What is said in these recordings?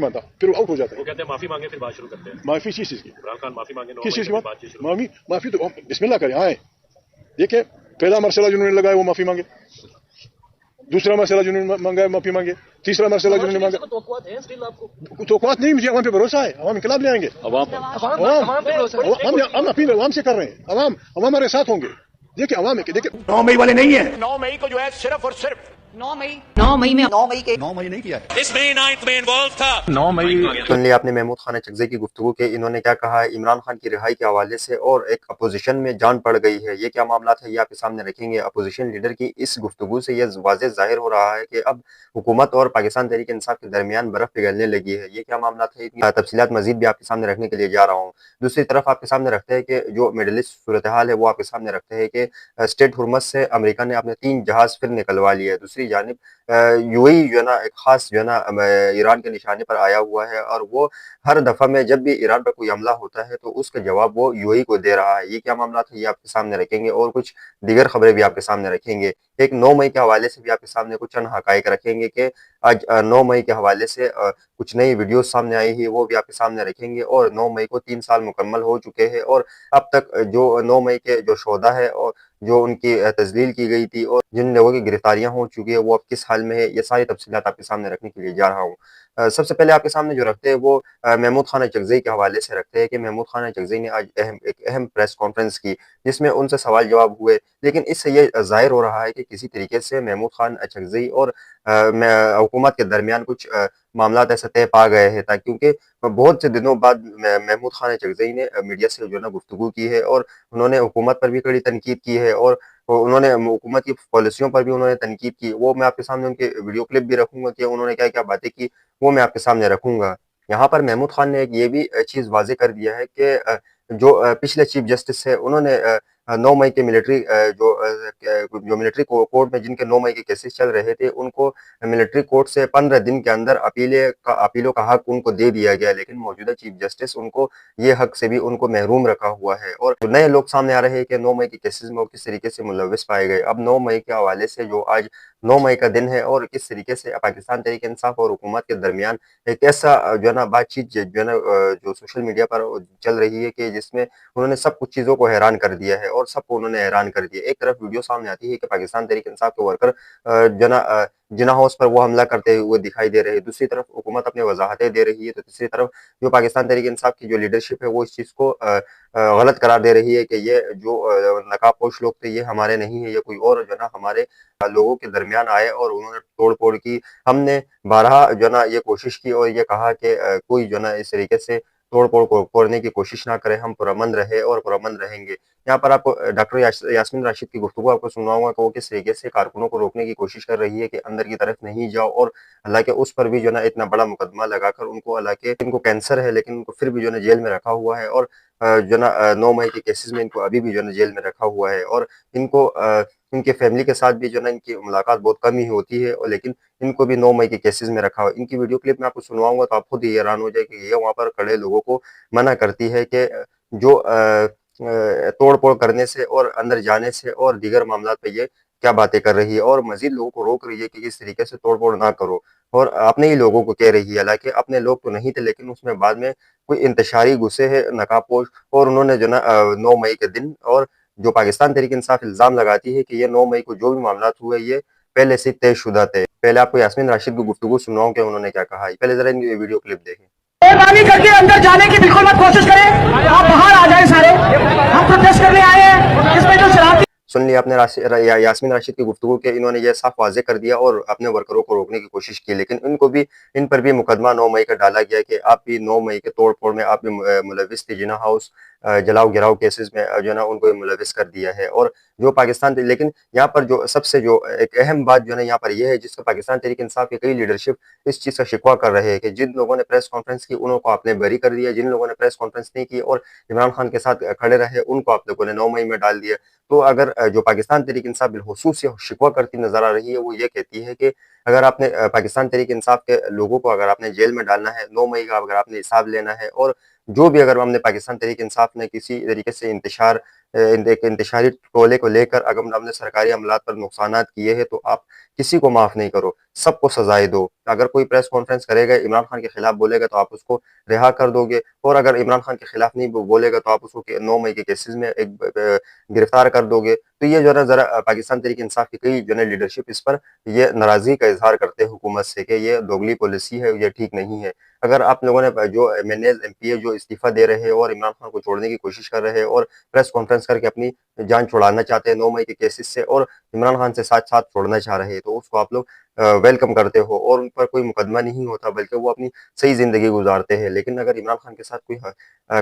मानता, फिर वो आउट हो जाता है। वो कहते हैं माफी मांगे फिर बात शुरू करते हैं। माफी किस चीज की? इमरान खान माफी मांगे, किस चीज की बात? बातचीत शुरू। माफी तो बिस्मिल्लाह करें। आए देखिए, पहला मरसला जिन्होंने लगाया वो माफी मांगे, दूसरा मरसला जिन्होंने मांगा माफी मांगे, तीसरा मरसला जिन्होंने मांगा। तोक़ुआत नहीं, मुझे अवाम पे भरोसा है, अवाम इनकलाब ले आएंगे। हम अपील अवाम से कर रहे हैं, अवाम हमारे साथ होंगे। देखिए अवाम है, देखिए 9 मई वाले नहीं है। 9 मई को जो है सिर्फ और सिर्फ 9 मई नहीं किया है, इस मई 9 में इन्वॉल्व था। 9 मई सुन लिया आपने महमूद खान चकज़ई की गुफ्तगू के इन्होंने क्या कहा है इमरान खान की रिहाई के हवाले से, और एक अपोजिशन में जान पड़ गई है। ये क्या मामला है ये आपके सामने रखेंगे। अपोजिशन लीडर की इस गुफ्तगू से यह वाज़ेह ज़ाहिर हो रहा है कि अब हुकूमत और पाकिस्तान तहरीक इंसाफ के दरमियान बर्फ पिघलने लगी है। ये क्या मामला था, इतनी तफसीलात मजीद भी आपके सामने रखने के लिए जा रहा हूँ। दूसरी तरफ आपके सामने रखते हैं कि जो मिडल ईस्ट सूरत हाल है वो आपके सामने रखते हैं कि स्टेट हुर्मस से अमेरिका ने अपने 3 जहाज़ फिर निकलवा लिए है। दूसरी जानिब यूएई जो है ना एक खास जो है ना ईरान के निशाने पर आया हुआ है, और वो हर दफा में जब भी ईरान पर कोई हमला होता है तो उसका जवाब वो यूएई को दे रहा है। ये क्या मामला था ये आपके सामने रखेंगे, और कुछ दीगर खबरें भी आपके सामने रखेंगे। एक 9 मई के हवाले से भी आपके सामने कुछ चंद हकाइक रखेंगे कि आज 9 मई के हवाले से कुछ नई वीडियो सामने आई है वो भी आपके सामने रखेंगे। और 9 मई को 3 साल मुकम्मल हो चुके हैं, और अब तक जो 9 मई के जो शोधा है और जो उनकी तजलील की गई थी और जिन लोगों की गिरफ्तारियां हो चुकी है वो अब किस हाल में है, ये सारी तफसीलात आपके सामने रखने के लिए जा रहा हूँ। सबसे पहले आपके सामने जो रखते हैं वो महमूद खान चकज़ई के हवाले से रखते हैं कि महमूद खान चकज़ई ने आज एक अहम प्रेस कॉन्फ्रेंस की जिसमें उनसे सवाल जवाब हुए। लेकिन इससे ये ज़ाहिर हो रहा है कि किसी तरीके से महमूद खान चकज़ई और हुकूमत के दरमियान कुछ मामलात ऐसे तय पा गए हैं, क्योंकि बहुत से दिनों बाद महमूद खान चकज़ई ने मीडिया से जो है ना गुफ्तगू की है, और उन्होंने हुकूमत पर भी कड़ी तनकीद की है, और उन्होंने हुकूमत की पॉलिसियों पर भी उन्होंने तनकीद की। वो मैं आपके सामने उनके वीडियो क्लिप भी रखूँगा कि उन्होंने क्या-क्या बातें की, वो मैं आपके सामने रखूँगा। यहाँ पर महमूद खान ने एक ये भी चीज़ वाज़ेह कर दिया है कि जो पिछले चीफ जस्टिस है उन्होंने 9 मई के मिलिट्री जो मिलिट्री कोर्ट में जिनके 9 मई के केसेस चल रहे थे उनको मिलिट्री कोर्ट से 15 दिन के अंदर अपीलों का हक उनको दे दिया गया, लेकिन मौजूदा चीफ जस्टिस उनको ये हक से भी उनको महरूम रखा हुआ है। और नए लोग सामने आ रहे हैं कि 9 मई के केसेस में वो किस तरीके से मुलव्विस पाए गए। अब 9 मई के हवाले से जो आज 9 मई का दिन है और किस तरीके से पाकिस्तान तहरीक इंसाफ और हुकूमत के दरमियान एक ऐसा जो है ना बातचीत जो है ना जो सोशल मीडिया पर चल रही है कि जिसमें उन्होंने सब कुछ चीज़ों को हैरान कर दिया है और सबको उन्होंने हैरान कर दिया। एक तरफ वीडियो सामने आती है कि पाकिस्तान तहरीक इंसाफ के वर्कर जो है ना जिन्ना हाउस पर वो हमला करते हुए दिखाई दे रहे हैं। दूसरी तरफ हुकूमत अपनी वजाहतें दे रही है, तो तीसरी तरफ जो पाकिस्तान तहरीक इंसाफ की जो लीडरशिप है वो इस चीज़ को गलत करार दे रही है कि ये जो नकाबपोश लोग थे ये हमारे नहीं है, ये कोई और जो है ना हमारे लोगों के दरमियान आए और उन्होंने तोड़-फोड़ की। हमने बारहा जो है ना ये कोशिश की और ये कहा कि कोई जो है ना इस तरीके से तोड़-फोड़ को करने की कोशिश ना करें, हम पुरअमन रहे और पुरअमन रहेंगे। यहाँ पर आपको डॉक्टर यास्मीन राशिद की गुफ्तगू आपको सुनाऊँगा कि वो किस तरीके से कारकुनों को रोकने की कोशिश कर रही है कि अंदर की तरफ नहीं जाओ, और हालाँकि उस पर भी जो है ना इतना बड़ा मुकदमा लगाकर उनको, हालाँकि इनको कैंसर है लेकिन उनको फिर भी जो है ना जेल में रखा हुआ है, और जो है ना 9 मई के केसेस में इनको अभी भी जो है ना जेल में रखा हुआ है, और इनको इनके फैमिली के साथ भी जो है ना इनकी मुलाकात बहुत कम ही होती है, और लेकिन इनको भी 9 मई के केसेस में रखा हुआ है। इनकी वीडियो क्लिप मैं आपको सुनवाऊँगा तो आप खुद ही हैरान हो जाएँगे कि ये वहाँ पर खड़े लोगों को मना करती है कि जो तोड़-फोड़ करने से और अंदर जाने से और दीगर मामलात पे ये क्या बातें कर रही है, और मज़ीद लोगों को रोक रही है कि इस तरीके से तोड़-फोड़ ना करो, और अपने ही लोगों को कह रही है। हालाँकि अपने लोग तो नहीं थे लेकिन उसमें बाद में कोई इंतशारी गुस्से है नकाबपोश, और उन्होंने जो ना 9 मई के दिन, और जो पाकिस्तान तहरीक इंसाफ इल्ज़ाम लगाती है कि ये 9 मई को जो भी मामलात हुए ये पहले से तयशुदा थे। पहले आपको यास्मीन राशिद की गुफ्तगू सुनाऊँ कि उन्होंने क्या कहा है। पहले ज़रा इनकी वीडियो क्लिप देखें। मेहरबानी करके अंदर जाने की बिल्कुल मत कोशिश करें, आप बाहर आ जाएं सारे, हम प्रोटेस्ट करने आए हैं। इसमें जो शरारती सुन लिया आपने यास्मीन राशिद की गुफ्तगू के इन्होंने ये साफ वाज़ेह कर दिया और अपने वर्करों को रोकने की कोशिश की, लेकिन इन पर भी मुकदमा 9 मई का डाला गया कि आप भी 9 मई के तोड़-फोड़ में आप भी मुलविस थे। जिन्ना हाउस जलाओ-गिराओ केसेस में जो है ना उनको मुलविस कर दिया है, और जो पाकिस्तान लेकिन यहाँ पर जो सबसे जो एक अहम बात जो है ना यहाँ पर ये है जिसको पाकिस्तान तहरीक इंसाफ की कई लीडरशिप इस चीज़ का शिकवा कर रहे हैं कि जिन लोगों ने प्रेस कॉन्फ्रेंस की उनको आपने बरी कर दिया, जिन लोगों ने प्रेस कॉन्फ्रेंस नहीं की और इमरान खान के साथ खड़े रहे उनको आप लोगों ने 9 मई में डाल दिया। तो अगर जो पाकिस्तान तहरीक इंसाफ बिलखुसूस ये शिकवा करती नज़र आ रही है वो ये कहती है कि अगर आपने पाकिस्तान तहरीक इंसाफ के लोगों को अगर आपने जेल में डालना है, 9 मई का अगर आपने हिसाब लेना है, और जो भी अगर हमने पाकिस्तान तहरीक इंसाफ ने किसी तरीके से एक इंतशारी टोले को लेकर अगर हमने सरकारी अमलात पर नुकसानात किए हैं तो आप किसी को माफ़ नहीं करो। सबको सजाएं दो। अगर कोई प्रेस कॉन्फ्रेंस करेगा, इमरान खान के खिलाफ बोलेगा तो आप उसको रिहा कर दोगे, और अगर इमरान खान के खिलाफ नहीं बोलेगा तो आप उसको 9 मई के केसेस में एक गिरफ्तार कर दोगे। तो ये जो है ना ज़रा पाकिस्तान तहरीक इंसाफ की कई जो है लीडरशिप इस पर ये नाराज़गी का इज़हार करते हैं हुकूमत से कि ये दोगली पॉलिसी है, ये ठीक नहीं है। अगर आप लोगों ने जो एमएनएज़, एमपीए जो इस्तीफ़ा दे रहे हैं और इमरान खान को छोड़ने की कोशिश कर रहे हैं और प्रेस कॉन्फ्रेंस करके अपनी जान छुड़ाना चाहते हैं 9 मई के केसेस से, और इमरान खान से साथ-साथ छोड़ना चाह रहे हैं, तो उसको आप लोग वेलकम करते हो और उन पर कोई मुकदमा नहीं होता, बल्कि वो अपनी सही ज़िंदगी गुज़ारते हैं। लेकिन अगर इमरान खान के साथ कोई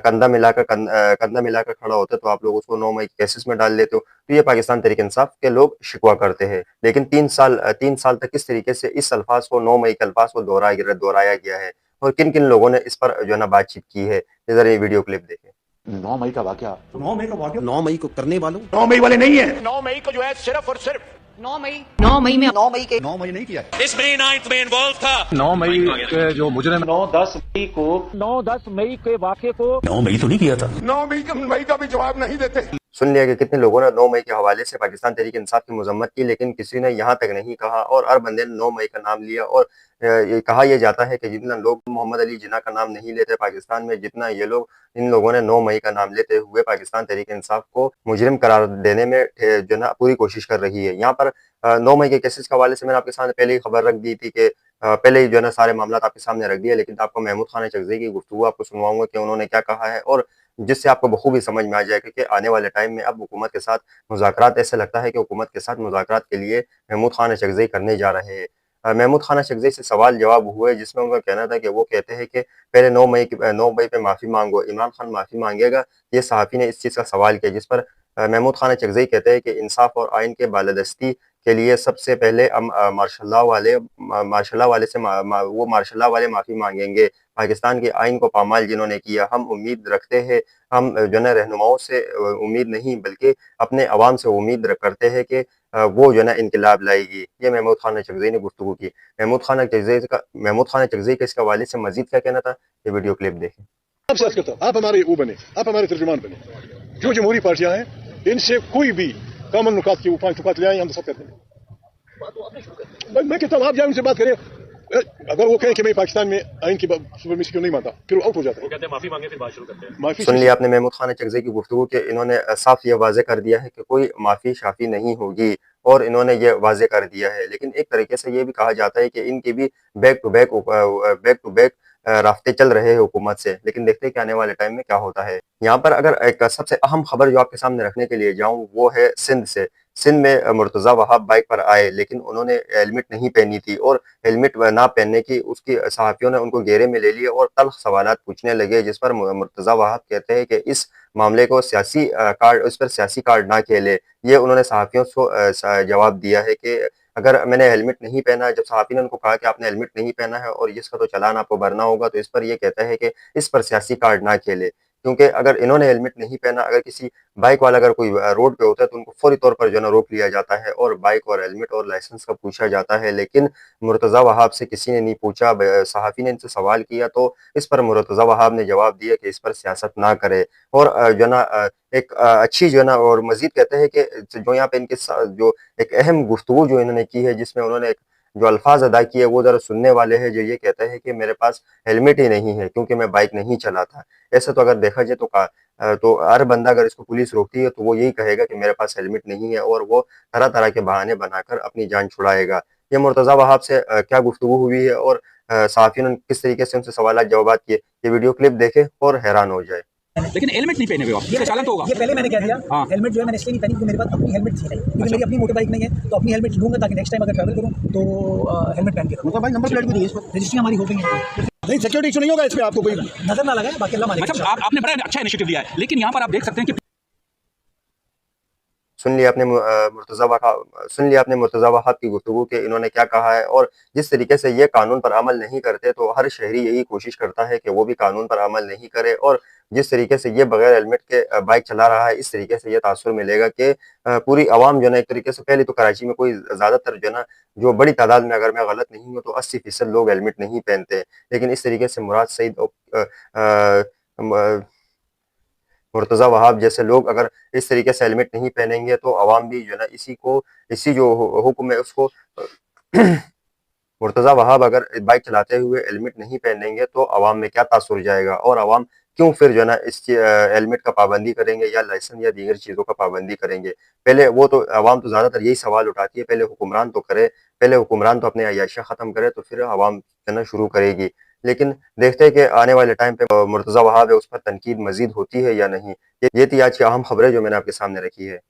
कंधा मिलाकर खड़ा होता है तो आप लोग उसको 9 मई के केसेस में डाल लेते हो। तो ये पाकिस्तान तहरीक इंसाफ के लोग शिकवा करते हैं। लेकिन 3 साल तक किस तरीके से इस अल्फाज को, 9 मई के अल्फाज को दोहराया गया है और किन-किन लोगों ने इस पर जो है ना बातचीत की है, ज़रा ये वीडियो क्लिप देखें। 9 मई का वाकया, 9 मई का वाकया 9 मई को करने वालों 9 मई वाले नहीं है। 9 मई को जो है सिर्फ और सिर्फ 9 मई 9 मई में 9 मई नहीं किया है। इस डे नाइट में इन्वॉल्व था। 9 मई के जो मुजरिम 9-10 मई को 9-10 मई के वाक़े को 9 मई तो नहीं किया था। 9 मई का भी जवाब नहीं देते। सुन लिया कि कितने लोगों ने 9 मई के हवाले से पाकिस्तान तहरीक इंसाफ की मजम्मत की, लेकिन किसी ने यहाँ तक नहीं कहा और हर बंदे ने 9 मई का नाम लिया। और ये कहा यह जाता है कि जितना लोग मोहम्मद अली जिन्ना का नाम नहीं लेते पाकिस्तान में, जितना ये लोग, इन लोगों ने 9 मई का नाम लेते हुए पाकिस्तान तहरीक इंसाफ को मुजरिम करार देने में जो ना पूरी कोशिश कर रही है। यहाँ पर 9 मई के केसेस के हवाले से मैंने आपके सामने पहले ही खबर रख दी थी कि पहले ही जो है ना सारे मामला आपके सामने रख दिया, लेकिन आपको महमूद खान चकज़ई की गुफ्तगू आपको सुनवाऊंगा कि उन्होंने क्या कहा है, और जिससे आपको बखूबी समझ में आ जाएगा कि आने वाले टाइम में अब हुकूमत के साथ मुज़ाकरात, ऐसे लगता है कि हुकूमत के साथ मुज़ाकरात के लिए महमूद खान चकज़ई करने जा रहे हैं। महमूद खान चकज़ई से सवाल जवाब हुए जिसमें उनका कहना था कि वो कहते हैं कि पहले 9 मई पे माफ़ी मांगो, इमरान खान माफ़ी मांगेगा। ये सहाफ़ी ने इस चीज़ का सवाल किया, जिस पर महमूद खान चकज़ई कहते हैं कि इंसाफ और आइन के बालादस्ती के लिए सबसे पहले हम मार्शल लॉ वाले से मार्शल लॉ वाले माफ़ी मांगेंगे। पाकिस्तान के आइन को पामाल जिन्होंने किया, हम उम्मीद रखते हैं, हम जो है रहनुमाओं से उम्मीद नहीं बल्कि अपने अवाम से उम्मीद करते हैं कि वो जो है ना इनकलाब लाएगी। ये महमूद खान चकज़ई ने गुफ्तगू की। महमूद खान चकज़ई के इसके हवाले से मज़ीद क्या कहना था, ये वीडियो क्लिप देखें। आप सियासत करता हूं, आप हमारे वो बने, आप हमारे तर्जुमान बने। जो जमहूरी पार्टियां हैं, इनसे कोई भी कॉमन नुकात के ऊपर नुकात ले आए, हम तो सब करते हैं। मैं कहता हूँ आप जाए उनसे बात करें। अगर वो कहें कि मैं पाकिस्तान में आइन की सुपरमेसी क्यों नहीं मानता, फिर आउट हो जाता है। वो कहते हैं माफी मांगे फिर बात शुरू करते हैं। माफी सुन लिया आपने महमूद खान चकज़ई की गुफ्तगू के इन्होंने साफ ये वाज़े कर दिया है कि कोई माफ़ी शाफ़ी नहीं होगी, और इन्होंने ये वाज़े कर दिया है। लेकिन एक तरीके से ये भी कहा जाता है कि इनके भी बैक टू बैक रास्ते चल रहे हैं हुकूमत से, लेकिन देखते हैं कि आने वाले टाइम में क्या होता है। यहाँ पर अगर एक सबसे अहम खबर जो आपके सामने रखने के लिए जाऊँ वो है सिंध से। सिंध में मुर्तज़ा वहाब बाइक पर आए, लेकिन उन्होंने हेलमेट नहीं पहनी थी, और हेलमेट ना पहनने की उसकी सहाफ़ियों ने उनको घेरे में ले लिया और तल्ख़ सवालात पूछने लगे, जिस पर मुर्तज़ा वहाब कहते हैं कि इस मामले को उस पर सियासी कार्ड ना खेले। ये उन्होंने सहाफ़ियों को जवाब दिया है कि अगर मैंने हेलमेट नहीं पहना, जब सहाफ़ी ने उनको कहा कि आपने हेलमेट नहीं पहना है और इसका तो चालान आपको भरना होगा, तो इस पर ये कहता है कि इस पर सियासी कार्ड ना खेले। क्योंकि अगर इन्होंने हेलमेट नहीं पहना, अगर किसी बाइक वाला अगर कोई रोड पे होता है तो उनको फौरी तौर पर जो है ना रोक लिया जाता है और बाइक और हेलमेट और लाइसेंस का पूछा जाता है। लेकिन मुर्तज़ा वहाब से किसी ने नहीं पूछा। सहाफ़ी ने इनसे सवाल किया तो इस पर मुर्तज़ा वहाब ने जवाब दिया कि इस पर सियासत ना करे, और जो है ना एक अच्छी जो है ना, और मज़ीद कहते हैं कि जो यहाँ पे इनके जो एक अहम गुफ्तगू जो इन्होंने की है, जिसमें उन्होंने जो अल्फाज अदा किए वो ज़रा सुनने वाले हैं, जो ये कहता है कि मेरे पास हेलमेट ही नहीं है क्योंकि मैं बाइक नहीं चलाता। ऐसे तो अगर देखा जाए तो हर बंदा अगर इसको पुलिस रोकती है तो वो यही कहेगा कि मेरे पास हेलमेट नहीं है, और वो तरह तरह के बहाने बनाकर अपनी जान छुड़ाएगा। ये मुर्तज़ा वहाब से क्या गुफ्तगू हुई है और सहाफ़ियों ने किस तरीके से उनसे सवाल जवाब किए, ये वीडियो क्लिप देखें और हैरान हो जाए। लेकिन हेलमेट नहीं पहने हुए आप, ये चालान तो होगा। ये पहले मैंने कह दिया। हाँ। हेलमेट जो है मैंने इसलिए नहीं पहनी क्योंकि मेरे पास अपनी हेलमेट थी नहीं, क्योंकि मेरी अपनी मोटर बाइक नहीं है, तो अपनी हेलमेट लूंगा ताकि नेक्स्ट टाइम अगर ट्रैवल करूं तो हेलमेट पहन के करूं। भाई नंबर प्लेट भी नहीं है इस पर, रजिस्ट्री हमारी हो गई है, नहीं सिक्योरिटी इशू नहीं होगा इसमें, आपको कोई नजर ना लगाए, बाकी अल्लाह मालिक। मतलब आपने बड़ा अच्छा इनिशिएटिव दिया है, लेकिन यहाँ पर आप देख सकते हैं कि सुन लिया आपने मुर्तज़ा वहाब की गुफ्तगू के इन्होंने क्या कहा है, और जिस तरीके से ये कानून पर अमल नहीं करते तो हर शहरी यही कोशिश करता है कि वो भी कानून पर अमल नहीं करे, और जिस तरीके से ये बगैर हेलमेट के बाइक चला रहा है, इस तरीके से ये तासुर मिलेगा कि पूरी आवाम जो है ना, एक तरीके से पहले तो कराची में कोई ज़्यादातर जो है ना, जो बड़ी तादाद में अगर मैं गलत नहीं हूँ तो 80% लोग हेलमेट नहीं पहनते, लेकिन इस तरीके से मुराद सईद मुर्तज़ा वहाब जैसे लोग अगर इस तरीके से हेलमेट नहीं पहनेंगे तो अवाम भी जो है ना इसी जो हुक्म है उसको मुर्तज़ा वहाब अगर बाइक चलाते हुए हेलमेट नहीं पहनेंगे तो आवाम में क्या तासुर जाएगा, और आवाम क्यों फिर जो है ना इस हेलमेट का पाबंदी करेंगे या लाइसेंस या दीगर चीज़ों का पाबंदी करेंगे। पहले वो तो आवाम तो ज़्यादातर यही सवाल उठाती है, पहले हुक्मरान तो करे, पहले हुक्मरान तो अपने अय्याशियाँ ख़त्म करे तो फिर आवाम करना शुरू करेगी। लेकिन देखते हैं कि आने वाले टाइम पे मुर्तज़ा वहाब है उस पर तनकीद मज़ीद होती है या नहीं। ये थी आज की अहम खबरें जो मैंने आपके सामने रखी है।